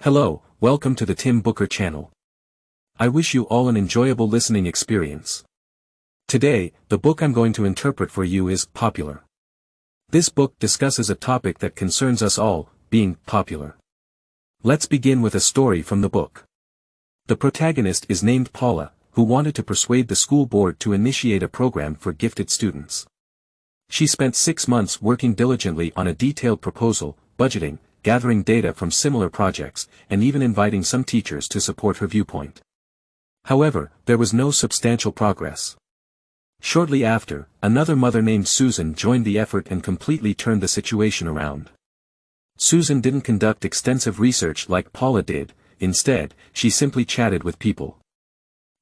Hello, welcome to the Tim Booker channel. I wish you all an enjoyable listening experience. Today, the book I'm going to interpret for you is Popular. This book discusses a topic that concerns us all, being popular. Let's begin with a story from the book. The protagonist is named Paula, who wanted to persuade the school board to initiate a program for gifted students. She spent 6 months working diligently on a detailed proposal, budgeting, gathering data from similar projects, and even inviting some teachers to support her viewpoint. However, there was no substantial progress. Shortly after, another mother named Susan joined the effort and completely turned the situation around. Susan didn't conduct extensive research like Paula did. Instead, she simply chatted with people.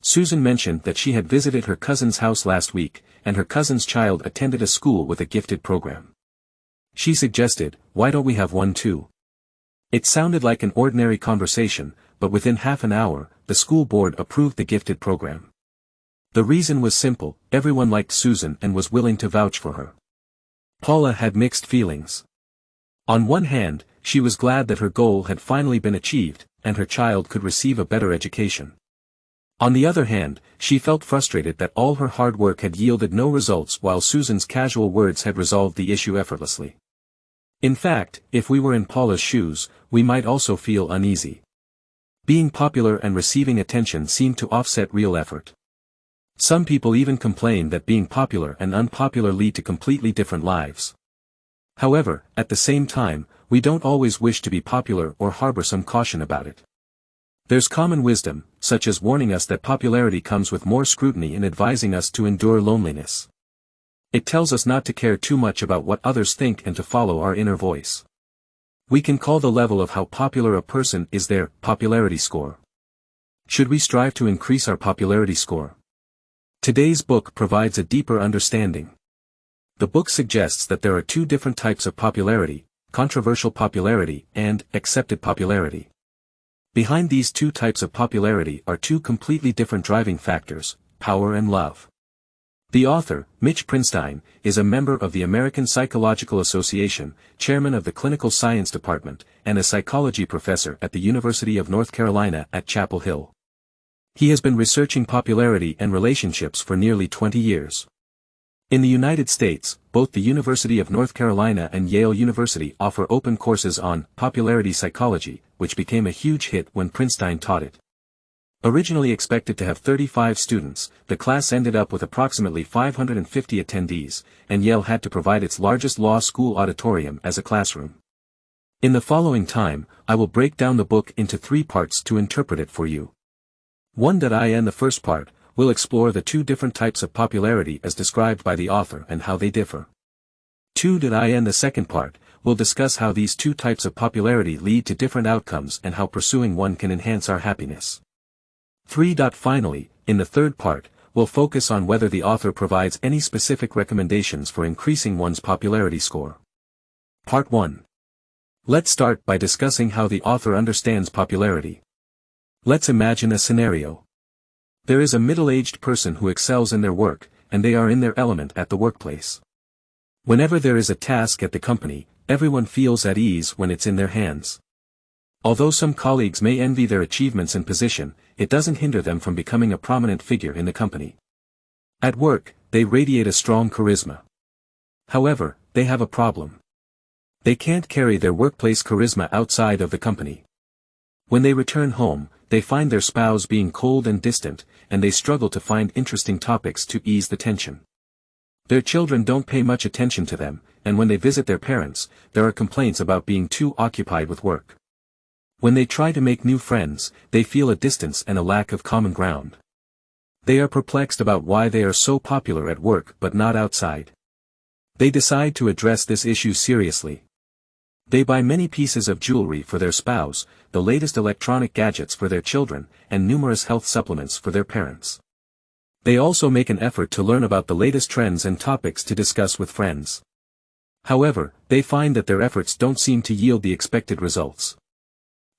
Susan mentioned that she had visited her cousin's house last week, and her cousin's child attended a school with a gifted program. She suggested, "Why don't we have one too?" It sounded like an ordinary conversation, but within half an hour, the school board approved the gifted program. The reason was simple: everyone liked Susan and was willing to vouch for her. Paula had mixed feelings. On one hand, she was glad that her goal had finally been achieved, and her child could receive a better education. On the other hand, she felt frustrated that all her hard work had yielded no results while Susan's casual words had resolved the issue effortlessly. In fact, if we were in Paula's shoes, we might also feel uneasy. Being popular and receiving attention seemed to offset real effort. Some people even complain that being popular and unpopular lead to completely different lives. However, at the same time, we don't always wish to be popular or harbor some caution about it. There's common wisdom, such as warning us that popularity comes with more scrutiny and advising us to endure loneliness. It tells us not to care too much about what others think and to follow our inner voice. We can call the level of how popular a person is their popularity score. Should we strive to increase our popularity score? Today's book provides a deeper understanding. The book suggests that there are two different types of popularity: controversial popularity and accepted popularity. Behind these two types of popularity are two completely different driving factors: power and love. The author, Mitch Prinstein, is a member of the American Psychological Association, chairman of the Clinical Science Department, and a psychology professor at the University of North Carolina at Chapel Hill. He has been researching popularity and relationships for nearly 20 years. In the United States, both the University of North Carolina and Yale University offer open courses on popularity psychology, which became a huge hit when Prinstein taught it. Originally expected to have 35 students, the class ended up with approximately 550 attendees, and Yale had to provide its largest law school auditorium as a classroom. In the following time, I will break down the book into 3 parts to interpret it for you. 1.in The first part will explore the two different types of popularity as described by the author and how they differ. 2.in The second part will discuss how these two types of popularity lead to different outcomes and how pursuing one can enhance our happiness. 3. Finally, in the third part, we'll focus on whether the author provides any specific recommendations for increasing one's popularity score. Part 1. Let's start by discussing how the author understands popularity. Let's imagine a scenario. There is a middle-aged person who excels in their work, and they are in their element at the workplace. Whenever there is a task at the company, everyone feels at ease when it's in their hands. Although some colleagues may envy their achievements and position, it doesn't hinder them from becoming a prominent figure in the company. At work, they radiate a strong charisma. However, they have a problem. They can't carry their workplace charisma outside of the company. When they return home, they find their spouse being cold and distant, and they struggle to find interesting topics to ease the tension. Their children don't pay much attention to them, and when they visit their parents, there are complaints about being too occupied with work. When they try to make new friends, they feel a distance and a lack of common ground. They are perplexed about why they are so popular at work but not outside. They decide to address this issue seriously. They buy many pieces of jewelry for their spouse, the latest electronic gadgets for their children, and numerous health supplements for their parents. They also make an effort to learn about the latest trends and topics to discuss with friends. However, they find that their efforts don't seem to yield the expected results.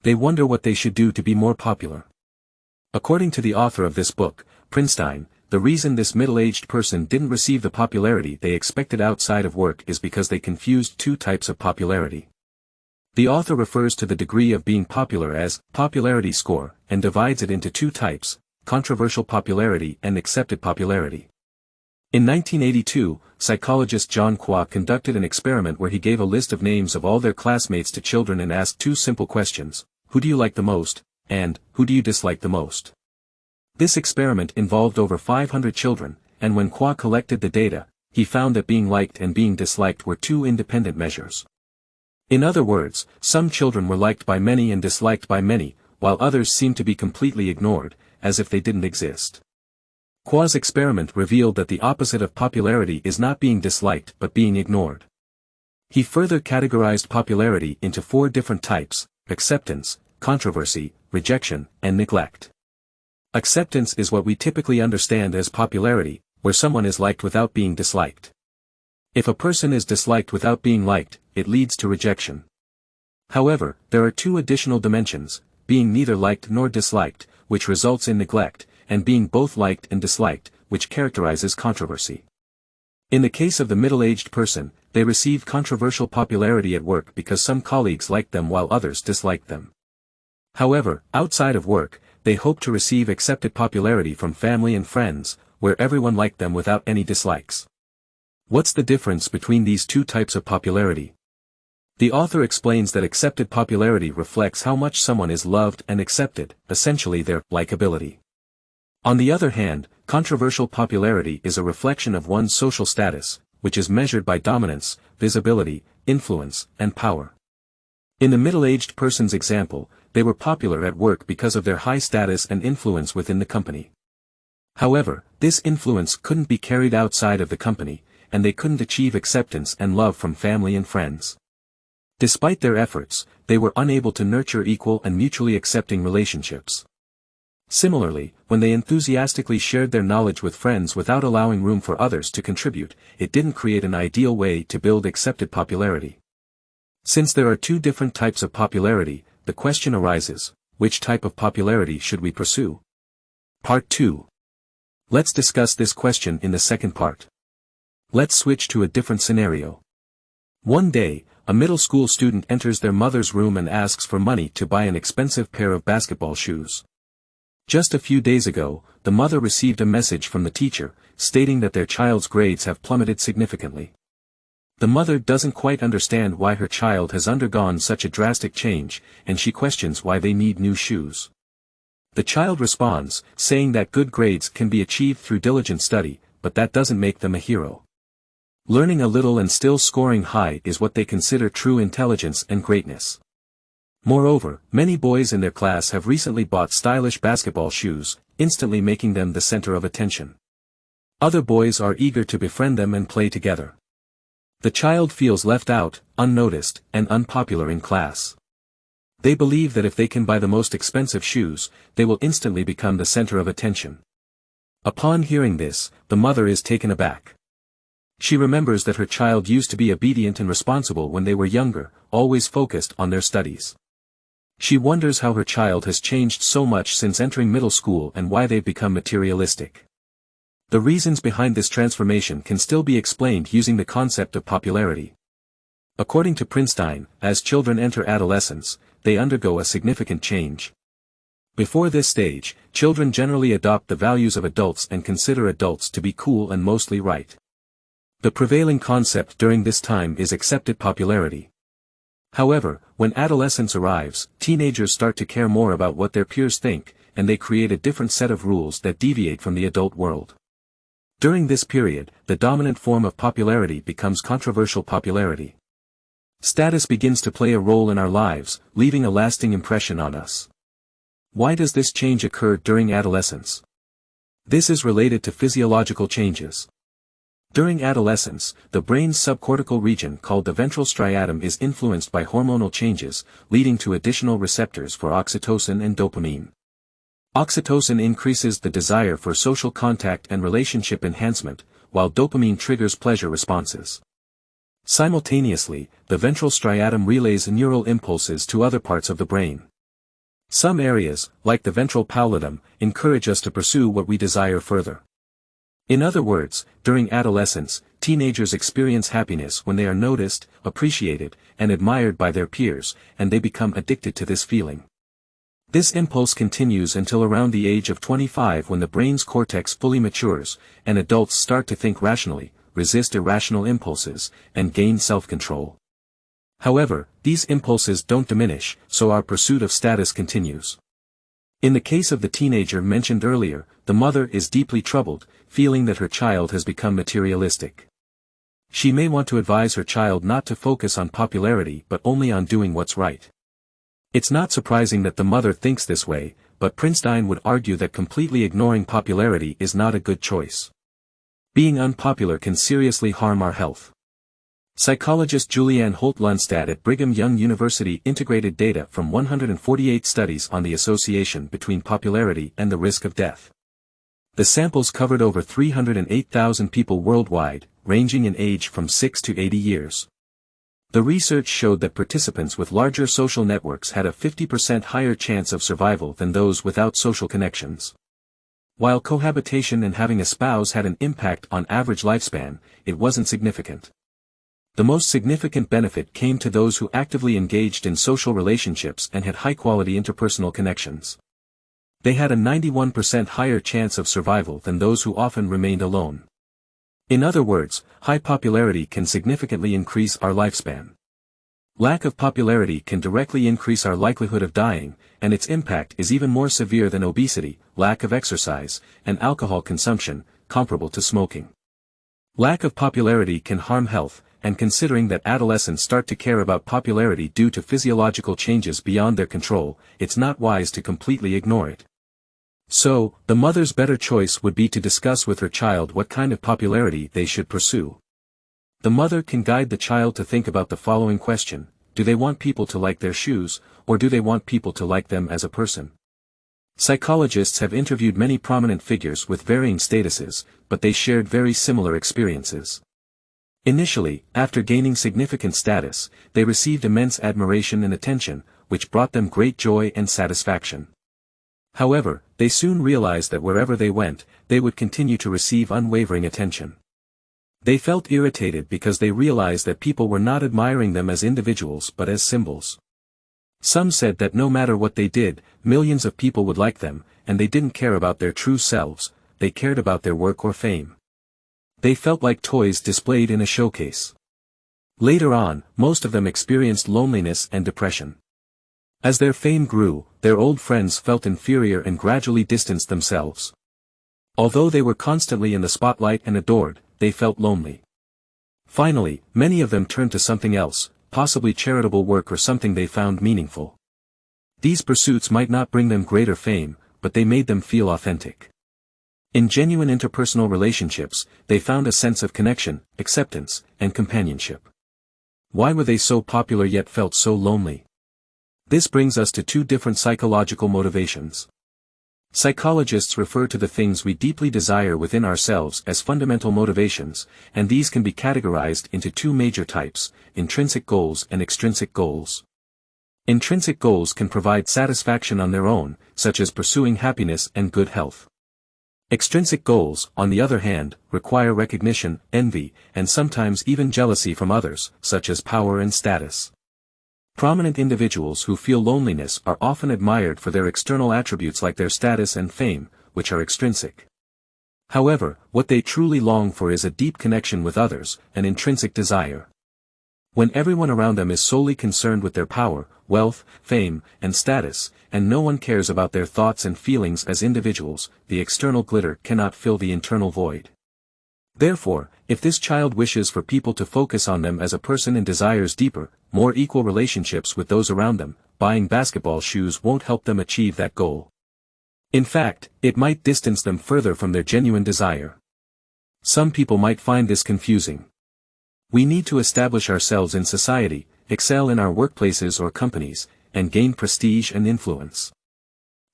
They wonder what they should do to be more popular. According to the author of this book, Prinstein, the reason this middle-aged person didn't receive the popularity they expected outside of work is because they confused two types of popularity. The author refers to the degree of being popular as popularity score and divides it into two types: controversial popularity and accepted popularity. In 1982, psychologist John Kwa conducted an experiment where he gave a list of names of all their classmates to children and asked two simple questions: who do you like the most, and who do you dislike the most? This experiment involved over 500 children, and when Kwa collected the data, he found that being liked and being disliked were two independent measures. In other words, some children were liked by many and disliked by many, while others seemed to be completely ignored, as if they didn't exist. Kwa's experiment revealed that the opposite of popularity is not being disliked but being ignored. He further categorized popularity into four different types: acceptance, controversy, rejection, and neglect. Acceptance is what we typically understand as popularity, where someone is liked without being disliked. If a person is disliked without being liked, it leads to rejection. However, there are two additional dimensions: being neither liked nor disliked, which results in neglect, and being both liked and disliked, which characterizes controversy. In the case of the middle-aged person, they receive controversial popularity at work because some colleagues liked them while others disliked them. However, outside of work, they hope to receive accepted popularity from family and friends, where everyone liked them without any dislikes. What's the difference between these two types of popularity? The author explains that accepted popularity reflects how much someone is loved and accepted, essentially their likability. On the other hand, controversial popularity is a reflection of one's social status, which is measured by dominance, visibility, influence, and power. In the middle-aged person's example, they were popular at work because of their high status and influence within the company. However, this influence couldn't be carried outside of the company, and they couldn't achieve acceptance and love from family and friends. Despite their efforts, they were unable to nurture equal and mutually accepting relationships. Similarly, when they enthusiastically shared their knowledge with friends without allowing room for others to contribute, it didn't create an ideal way to build accepted popularity. Since there are two different types of popularity, the question arises: which type of popularity should we pursue? Part 2. Let's discuss this question in the second part. Let's switch to a different scenario. One day, a middle school student enters their mother's room and asks for money to buy an expensive pair of basketball shoes. Just a few days ago, the mother received a message from the teacher, stating that their child's grades have plummeted significantly. The mother doesn't quite understand why her child has undergone such a drastic change, and she questions why they need new shoes. The child responds, saying that good grades can be achieved through diligent study, but that doesn't make them a hero. Learning a little and still scoring high is what they consider true intelligence and greatness. Moreover, many boys in their class have recently bought stylish basketball shoes, instantly making them the center of attention. Other boys are eager to befriend them and play together. The child feels left out, unnoticed, and unpopular in class. They believe that if they can buy the most expensive shoes, they will instantly become the center of attention. Upon hearing this, the mother is taken aback. She remembers that her child used to be obedient and responsible when they were younger, always focused on their studies. She wonders how her child has changed so much since entering middle school and why they've become materialistic. The reasons behind this transformation can still be explained using the concept of popularity. According to Prinstein, as children enter adolescence, they undergo a significant change. Before this stage, children generally adopt the values of adults and consider adults to be cool and mostly right. The prevailing concept during this time is accepted popularity. However, when adolescence arrives, teenagers start to care more about what their peers think, and they create a different set of rules that deviate from the adult world. During this period, the dominant form of popularity becomes controversial popularity. Status begins to play a role in our lives, leaving a lasting impression on us. Why does this change occur during adolescence? This is related to physiological changes. During adolescence, the brain's subcortical region called the ventral striatum is influenced by hormonal changes, leading to additional receptors for oxytocin and dopamine. Oxytocin increases the desire for social contact and relationship enhancement, while dopamine triggers pleasure responses. Simultaneously, the ventral striatum relays neural impulses to other parts of the brain. Some areas, like the ventral pallidum, encourage us to pursue what we desire further. In other words, during adolescence, teenagers experience happiness when they are noticed, appreciated, and admired by their peers, and they become addicted to this feeling. This impulse continues until around the age of 25 when the brain's cortex fully matures, and adults start to think rationally, resist irrational impulses, and gain self-control. However, these impulses don't diminish, so our pursuit of status continues. In the case of the teenager mentioned earlier, the mother is deeply troubled, feeling that her child has become materialistic. She may want to advise her child not to focus on popularity but only on doing what's right. It's not surprising that the mother thinks this way, but Prinstein would argue that completely ignoring popularity is not a good choice. Being unpopular can seriously harm our health. Psychologist Julianne Holt-Lundstad at Brigham Young University integrated data from 148 studies on the association between popularity and the risk of death. The samples covered over 308,000 people worldwide, ranging in age from 6 to 80 years. The research showed that participants with larger social networks had a 50% higher chance of survival than those without social connections. While cohabitation and having a spouse had an impact on average lifespan, it wasn't significant. The most significant benefit came to those who actively engaged in social relationships and had high-quality interpersonal connections. They had a 91% higher chance of survival than those who often remained alone. In other words, high popularity can significantly increase our lifespan. Lack of popularity can directly increase our likelihood of dying, and its impact is even more severe than obesity, lack of exercise, and alcohol consumption, comparable to smoking. Lack of popularity can harm health, and considering that adolescents start to care about popularity due to physiological changes beyond their control, it's not wise to completely ignore it. So, the mother's better choice would be to discuss with her child what kind of popularity they should pursue. The mother can guide the child to think about the following question: do they want people to like their shoes, or do they want people to like them as a person? Psychologists have interviewed many prominent figures with varying statuses, but they shared very similar experiences. Initially, after gaining significant status, they received immense admiration and attention, which brought them great joy and satisfaction. However, they soon realized that wherever they went, they would continue to receive unwavering attention. They felt irritated because they realized that people were not admiring them as individuals but as symbols. Some said that no matter what they did, millions of people would like them, and they didn't care about their true selves, they cared about their work or fame. They felt like toys displayed in a showcase. Later on, most of them experienced loneliness and depression. As their fame grew, their old friends felt inferior and gradually distanced themselves. Although they were constantly in the spotlight and adored, they felt lonely. Finally, many of them turned to something else, possibly charitable work or something they found meaningful. These pursuits might not bring them greater fame, but they made them feel authentic. In genuine interpersonal relationships, they found a sense of connection, acceptance, and companionship. Why were they so popular yet felt so lonely? This brings us to two different psychological motivations. Psychologists refer to the things we deeply desire within ourselves as fundamental motivations, and these can be categorized into two major types: intrinsic goals and extrinsic goals. Intrinsic goals can provide satisfaction on their own, such as pursuing happiness and good health. Extrinsic goals, on the other hand, require recognition, envy, and sometimes even jealousy from others, such as power and status. Prominent individuals who feel loneliness are often admired for their external attributes like their status and fame, which are extrinsic. However, what they truly long for is a deep connection with others, an intrinsic desire. When everyone around them is solely concerned with their power, wealth, fame, and status, and no one cares about their thoughts and feelings as individuals, the external glitter cannot fill the internal void. Therefore, if this child wishes for people to focus on them as a person and desires deeper, more equal relationships with those around them, buying basketball shoes won't help them achieve that goal. In fact, it might distance them further from their genuine desire. Some people might find this confusing. We need to establish ourselves in society, excel in our workplaces or companies, and gain prestige and influence.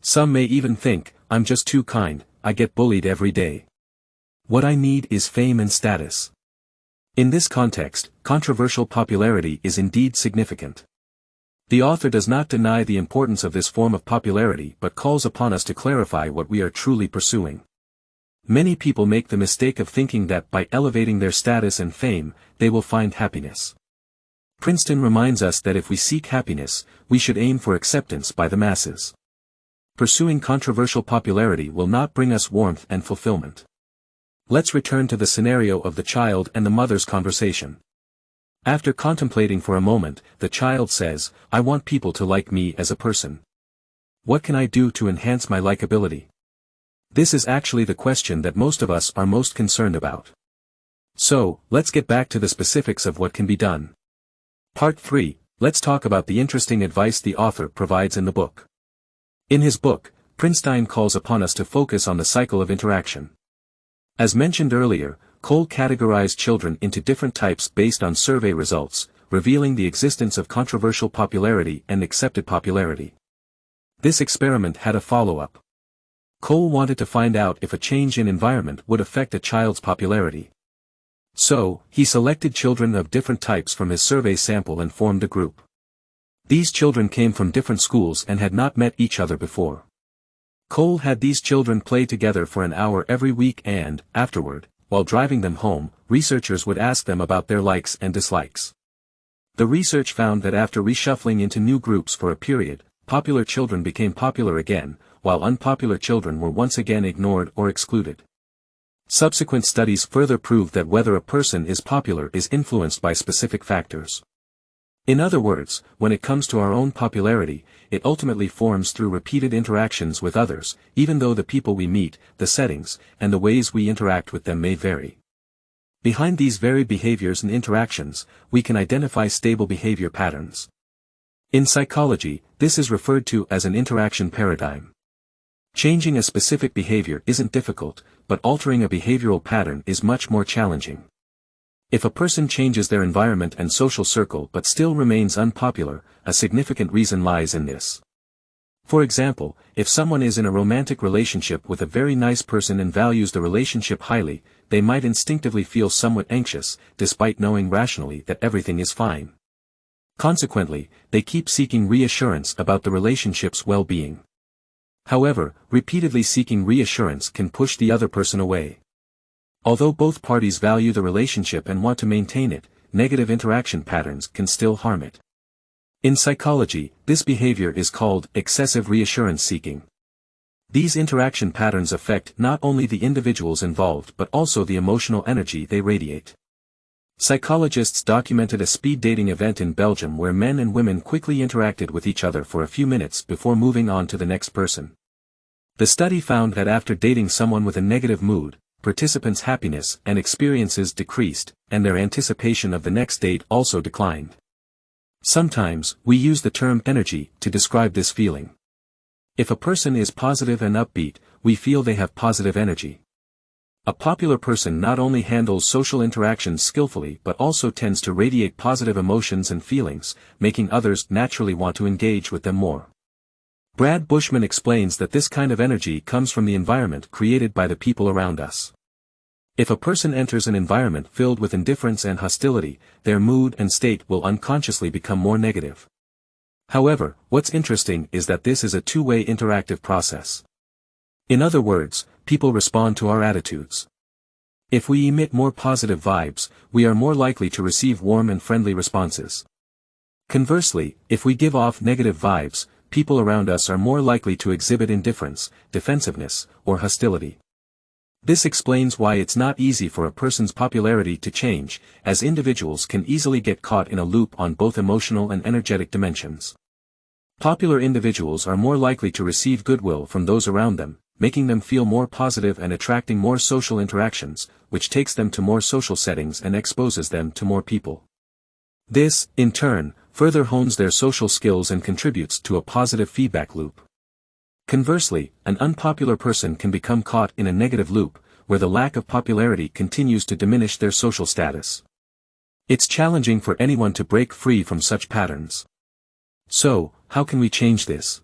Some may even think, I'm just too kind, I get bullied every day. What I need is fame and status. In this context, controversial popularity is indeed significant. The author does not deny the importance of this form of popularity but calls upon us to clarify what we are truly pursuing. Many people make the mistake of thinking that by elevating their status and fame, they will find happiness. Princeton reminds us that if we seek happiness, we should aim for acceptance by the masses. Pursuing controversial popularity will not bring us warmth and fulfillment. Let's return to the scenario of the child and the mother's conversation. After contemplating for a moment, the child says, "I want people to like me as a person. What can I do to enhance my likability?" This is actually the question that most of us are most concerned about. So, let's get back to the specifics of what can be done. Part 3, let's talk about the interesting advice the author provides in the book. In his book, Princeton calls upon us to focus on the cycle of interaction. As mentioned earlier, Cole categorized children into different types based on survey results, revealing the existence of controversial popularity and accepted popularity. This experiment had a follow-up. Cole wanted to find out if a change in environment would affect a child's popularity. So, he selected children of different types from his survey sample and formed a group. These children came from different schools and had not met each other before. Cole had these children play together for an hour every week and, afterward, while driving them home, researchers would ask them about their likes and dislikes. The research found that after reshuffling into new groups for a period, popular children became popular again, while unpopular children were once again ignored or excluded. Subsequent studies further proved that whether a person is popular is influenced by specific factors. In other words, when it comes to our own popularity, it ultimately forms through repeated interactions with others, even though the people we meet, the settings, and the ways we interact with them may vary. Behind these varied behaviors and interactions, we can identify stable behavior patterns. In psychology, this is referred to as an interaction paradigm. Changing a specific behavior isn't difficult, but altering a behavioral pattern is much more challenging. If a person changes their environment and social circle but still remains unpopular, a significant reason lies in this. For example, if someone is in a romantic relationship with a very nice person and values the relationship highly, they might instinctively feel somewhat anxious, despite knowing rationally that everything is fine. Consequently, they keep seeking reassurance about the relationship's well-being. However, repeatedly seeking reassurance can push the other person away. Although both parties value the relationship and want to maintain it, negative interaction patterns can still harm it. In psychology, this behavior is called excessive reassurance seeking. These interaction patterns affect not only the individuals involved but also the emotional energy they radiate. Psychologists documented a speed dating event in Belgium where men and women quickly interacted with each other for a few minutes before moving on to the next person. The study found that after dating someone with a negative mood, participants' happiness and experiences decreased, and their anticipation of the next date also declined. Sometimes, we use the term energy to describe this feeling. If a person is positive and upbeat, we feel they have positive energy. A popular person not only handles social interactions skillfully but also tends to radiate positive emotions and feelings, making others naturally want to engage with them more. Brad Bushman explains that this kind of energy comes from the environment created by the people around us. If a person enters an environment filled with indifference and hostility, their mood and state will unconsciously become more negative. However, what's interesting is that this is a two-way interactive process. In other words, people respond to our attitudes. If we emit more positive vibes, we are more likely to receive warm and friendly responses. Conversely, if we give off negative vibes, people around us are more likely to exhibit indifference, defensiveness, or hostility. This explains why it's not easy for a person's popularity to change, as individuals can easily get caught in a loop on both emotional and energetic dimensions. Popular individuals are more likely to receive goodwill from those around them, making them feel more positive and attracting more social interactions, which takes them to more social settings and exposes them to more people. This, in turn, further hones their social skills and contributes to a positive feedback loop. Conversely, an unpopular person can become caught in a negative loop, where the lack of popularity continues to diminish their social status. It's challenging for anyone to break free from such patterns. So, how can we change this?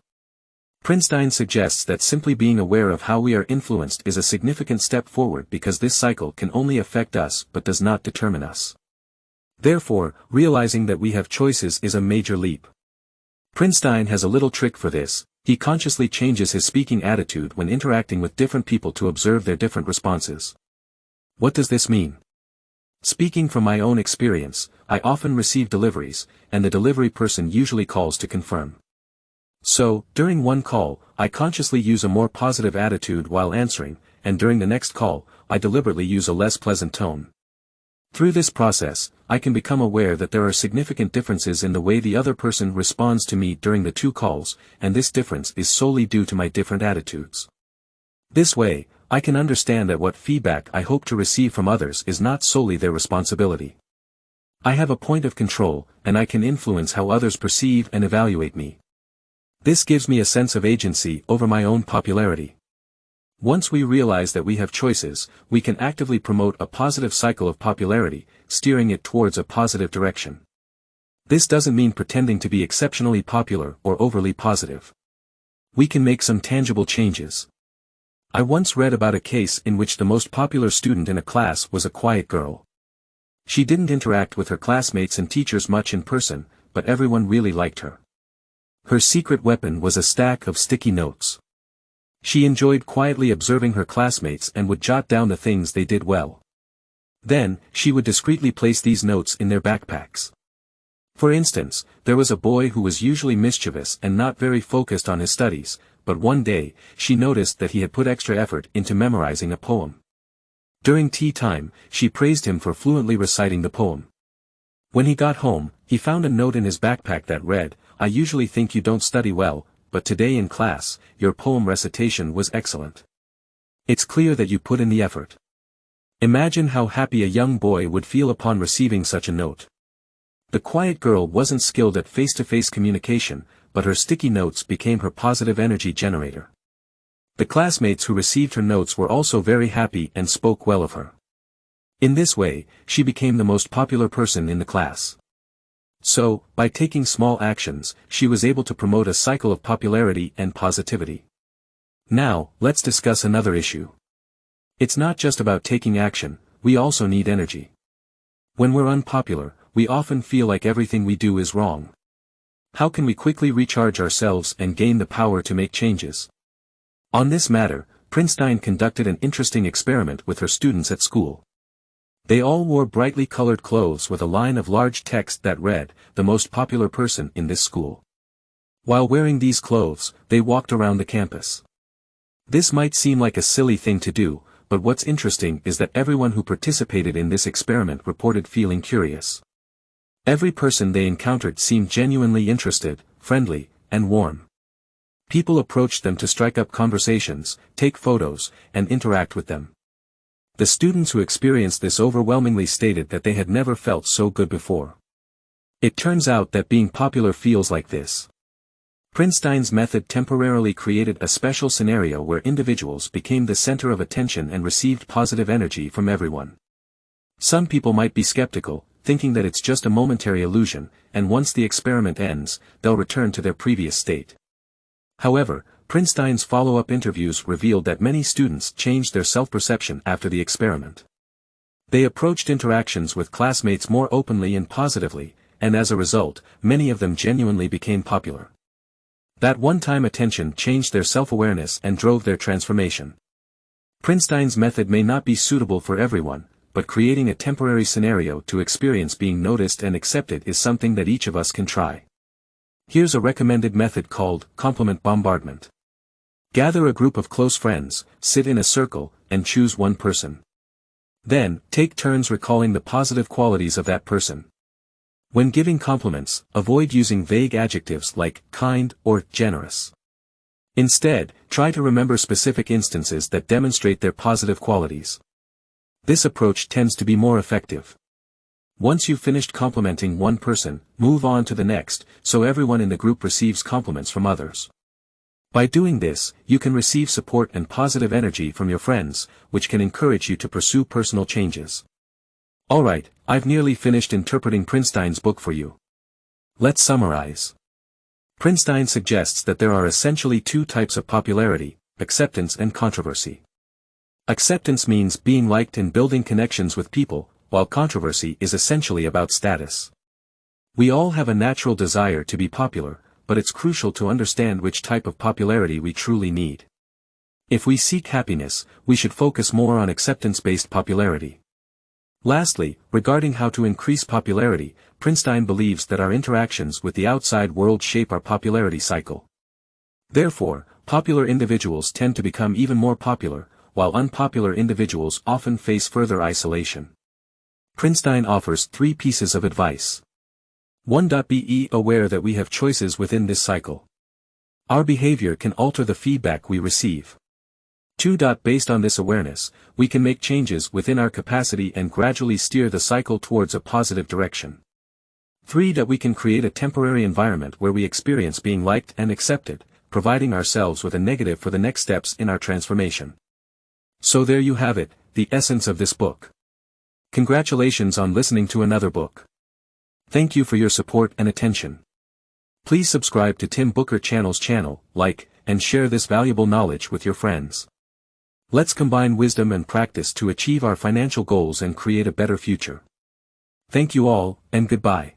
Princeton suggests that simply being aware of how we are influenced is a significant step forward because this cycle can only affect us but does not determine us. Therefore, realizing that we have choices is a major leap. Princeton has a little trick for this. He consciously changes his speaking attitude when interacting with different people to observe their different responses. What does this mean? Speaking from my own experience, I often receive deliveries, and the delivery person usually calls to confirm. So, during one call, I consciously use a more positive attitude while answering, and during the next call, I deliberately use a less pleasant tone. Through this process, I can become aware that there are significant differences in the way the other person responds to me during the two calls, and this difference is solely due to my different attitudes. This way, I can understand that what feedback I hope to receive from others is not solely their responsibility. I have a point of control, and I can influence how others perceive and evaluate me. This gives me a sense of agency over my own popularity. Once we realize that we have choices, we can actively promote a positive cycle of popularity, steering it towards a positive direction. This doesn't mean pretending to be exceptionally popular or overly positive. We can make some tangible changes. I once read about a case in which the most popular student in a class was a quiet girl. She didn't interact with her classmates and teachers much in person, but everyone really liked her. Her secret weapon was a stack of sticky notes. She enjoyed quietly observing her classmates and would jot down the things they did well. Then, she would discreetly place these notes in their backpacks. For instance, there was a boy who was usually mischievous and not very focused on his studies, but one day, she noticed that he had put extra effort into memorizing a poem. During tea time, she praised him for fluently reciting the poem. When he got home, he found a note in his backpack that read, "I usually think you don't study well, but today in class, your poem recitation was excellent. It's clear that you put in the effort." Imagine how happy a young boy would feel upon receiving such a note. The quiet girl wasn't skilled at face-to-face communication, but her sticky notes became her positive energy generator. The classmates who received her notes were also very happy and spoke well of her. In this way, she became the most popular person in the class. So, by taking small actions, she was able to promote a cycle of popularity and positivity. Now, let's discuss another issue. It's not just about taking action, we also need energy. When we're unpopular, we often feel like everything we do is wrong. How can we quickly recharge ourselves and gain the power to make changes? On this matter, Prinstein conducted an interesting experiment with her students at school. They all wore brightly colored clothes with a line of large text that read, "The most popular person in this school." While wearing these clothes, they walked around the campus. This might seem like a silly thing to do, but what's interesting is that everyone who participated in this experiment reported feeling curious. Every person they encountered seemed genuinely interested, friendly, and warm. People approached them to strike up conversations, take photos, and interact with them. The students who experienced this overwhelmingly stated that they had never felt so good before. It turns out that being popular feels like this. Prinstein's method temporarily created a special scenario where individuals became the center of attention and received positive energy from everyone. Some people might be skeptical, thinking that it's just a momentary illusion, and once the experiment ends, they'll return to their previous state. However, Prinstein's follow-up interviews revealed that many students changed their self-perception after the experiment. They approached interactions with classmates more openly and positively, and as a result, many of them genuinely became popular. That one-time attention changed their self-awareness and drove their transformation. Prinstein's method may not be suitable for everyone, but creating a temporary scenario to experience being noticed and accepted is something that each of us can try. Here's a recommended method called compliment bombardment. Gather a group of close friends, sit in a circle, and choose one person. Then, take turns recalling the positive qualities of that person. When giving compliments, avoid using vague adjectives like kind or generous. Instead, try to remember specific instances that demonstrate their positive qualities. This approach tends to be more effective. Once you've finished complimenting one person, move on to the next, so everyone in the group receives compliments from others. By doing this, you can receive support and positive energy from your friends, which can encourage you to pursue personal changes. Alright, I've nearly finished interpreting Prinstein's book for you. Let's summarize. Prinstein suggests that there are essentially two types of popularity, acceptance and controversy. Acceptance means being liked and building connections with people, while controversy is essentially about status. We all have a natural desire to be popular, but it's crucial to understand which type of popularity we truly need. If we seek happiness, we should focus more on acceptance-based popularity. Lastly, regarding how to increase popularity, Prinstein believes that our interactions with the outside world shape our popularity cycle. Therefore, popular individuals tend to become even more popular, while unpopular individuals often face further isolation. Prinstein offers 3 pieces of advice. 1. Be aware that we have choices within this cycle. Our behavior can alter the feedback we receive. 2. Based on this awareness, we can make changes within our capacity and gradually steer the cycle towards a positive direction. 3. We can create a temporary environment where we experience being liked and accepted, providing ourselves with a negative for the next steps in our transformation. So there you have it, the essence of this book. Congratulations on listening to another book. Thank you for your support and attention. Please subscribe to Tim Booker Channel's channel, like, and share this valuable knowledge with your friends. Let's combine wisdom and practice to achieve our financial goals and create a better future. Thank you all, and goodbye.